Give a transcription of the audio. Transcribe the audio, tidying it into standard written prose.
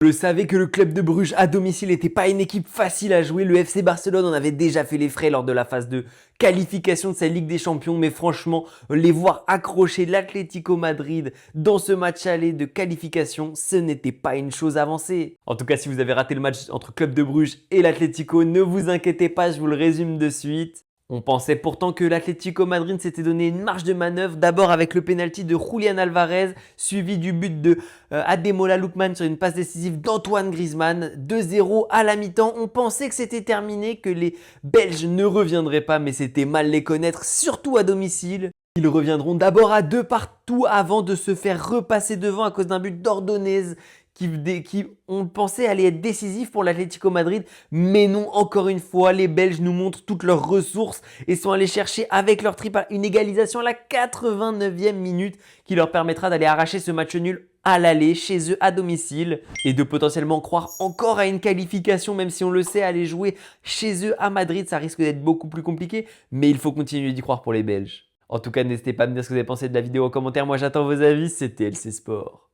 Je savais que le club de Bruges à domicile n'était pas une équipe facile à jouer. Le FC Barcelone en avait déjà fait les frais lors de la phase de qualification de sa Ligue des Champions. Mais franchement, les voir accrocher l'Atlético Madrid dans ce match aller de qualification, ce n'était pas une chose avancée. En tout cas, si vous avez raté le match entre Club de Bruges et l'Atlético, ne vous inquiétez pas, je vous le résume de suite. On pensait pourtant que l'Atlético Madrid s'était donné une marge de manœuvre, d'abord avec le pénalty de Julián Alvarez, suivi du but de Ademola Lookman sur une passe décisive d'Antoine Griezmann. 2-0 à la mi-temps. On pensait que c'était terminé, que les Belges ne reviendraient pas, mais c'était mal les connaître, surtout à domicile. Ils reviendront d'abord à 2 partout avant de se faire repasser devant à cause d'un but d'Ordonez qui on pensait allait être décisif pour l'Atlético Madrid, mais non, encore une fois, les Belges nous montrent toutes leurs ressources et sont allés chercher avec leur triple une égalisation à la 89e minute qui leur permettra d'aller arracher ce match nul à l'aller chez eux à domicile et de potentiellement croire encore à une qualification, même si on le sait, aller jouer chez eux à Madrid, ça risque d'être beaucoup plus compliqué, mais il faut continuer d'y croire pour les Belges. En tout cas, n'hésitez pas à me dire ce que vous avez pensé de la vidéo en commentaire, moi j'attends vos avis, c'était LC Sport.